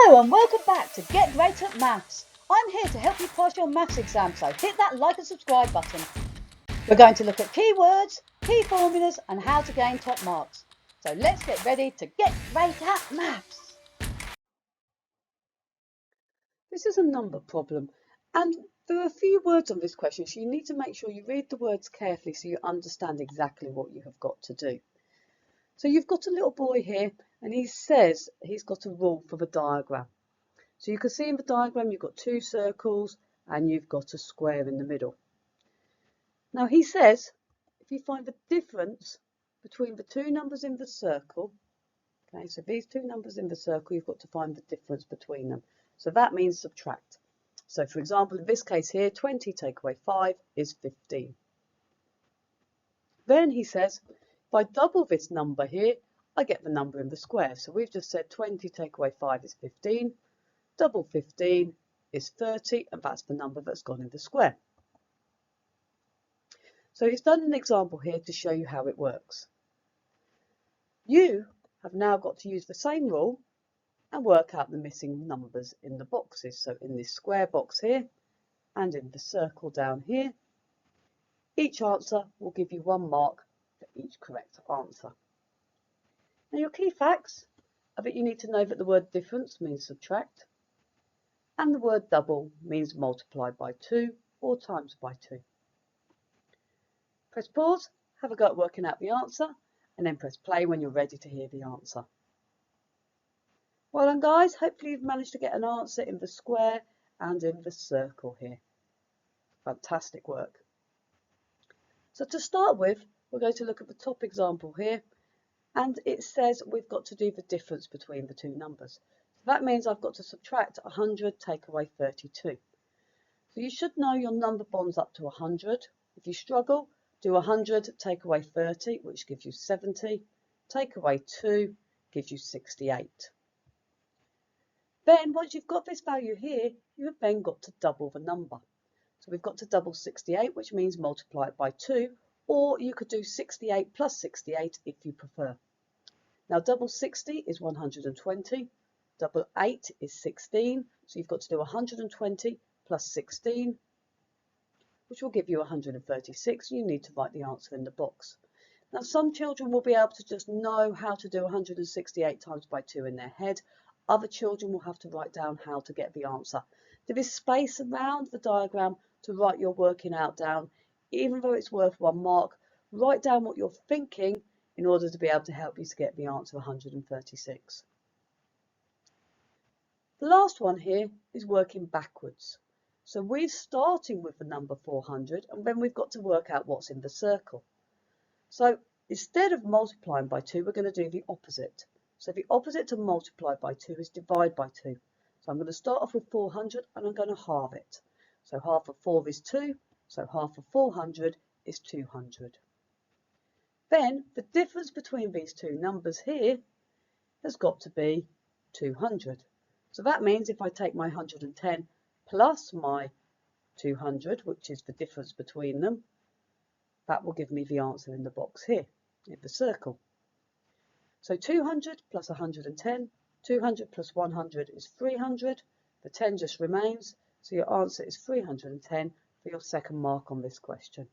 Hello and welcome back to Get Great at Maths. I'm here to help you pass your maths exam, so hit that like and subscribe button. We're going to look at keywords, key formulas and how to gain top marks. So let's get ready to get great at maths. This is a number problem and there are a few words on this question, so you need to make sure you read the words carefully so you understand exactly what you have got to do. So you've got a little boy here and he says he's got a rule for the diagram. So you can see in the diagram you've got two circles and you've got a square in the middle. Now he says if you find the difference between the two numbers in the circle, okay, so these two numbers in the circle, you've got to find the difference between them. So that means subtract. So for example, in this case here, 20 take away 5 is 15. Then he says, if I double this number here, I get the number in the square. So we've just said 20 take away 5 is 15. Double 15 is 30, and that's the number that's gone in the square. So he's done an example here to show you how it works. You have now got to use the same rule and work out the missing numbers in the boxes. So in this square box here and in the circle down here, each answer will give you 1 mark for each correct answer. Now your key facts are that you need to know that the word difference means subtract and the word double means multiply by 2 or times by 2. Press pause, have a go at working out the answer and then press play when you're ready to hear the answer. Well done guys, hopefully you've managed to get an answer in the square and in the circle here. Fantastic work. So to start with, we're going to look at the top example here and it says we've got to do the difference between the two numbers. So that means I've got to subtract 100, take away 32. So you should know your number bonds up to 100. If you struggle, do 100, take away 30, which gives you 70. Take away 2, gives you 68. Then once you've got this value here, you have then got to double the number. So we've got to double 68, which means multiply it by 2, or you could do 68 plus 68 if you prefer. Now double 60 is 120, double 8 is 16, so you've got to do 120 plus 16, which will give you 136. You need to write the answer in the box. Now some children will be able to just know how to do 168 times by 2 in their head. Other children will have to write down how to get the answer. There is space around the diagram to write your working out down. Even though it's worth 1 mark, write down what you're thinking in order to be able to help you to get the answer 136. The last one here is working backwards. So we're starting with the number 400 and then we've got to work out what's in the circle. So instead of multiplying by 2, we're going to do the opposite. So the opposite to multiply by 2 is divide by 2. So I'm going to start off with 400 and I'm going to halve it. So half of 4 is 2, so half of 400 is 200. Then the difference between these two numbers here has got to be 200. So that means if I take my 110 plus my 200, which is the difference between them, that will give me the answer in the box here, in the circle. So 200 plus 110, 200 plus 100 is 300, the 10 just remains, so your answer is 310 for your second mark on this question.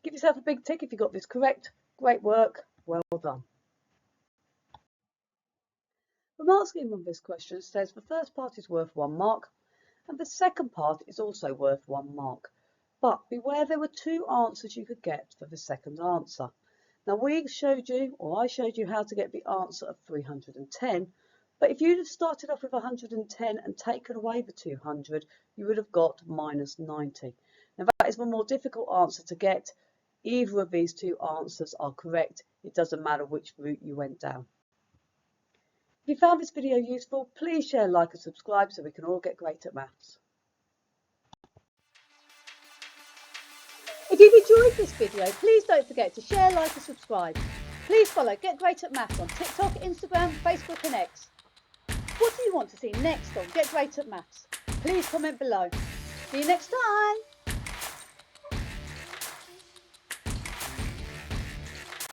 Give yourself a big tick if you got this correct. Great work, well done. The mark scheme on this question says the first part is worth 1 mark and the second part is also worth 1 mark. But beware, there were 2 answers you could get for the second answer. Now I showed you how to get the answer of 310, but if you'd have started off with 110 and taken away the 200, you would have got minus 90. Now that is the more difficult answer to get. Either of these 2 answers are correct. It doesn't matter which route you went down. If you found this video useful, please share, like and subscribe so we can all get great at maths. If you've enjoyed this video, please don't forget to share, like and subscribe. Please follow Get Great at Maths on TikTok, Instagram, Facebook and X. What do you want to see next on Get Great at Maths? Please comment below. See you next time.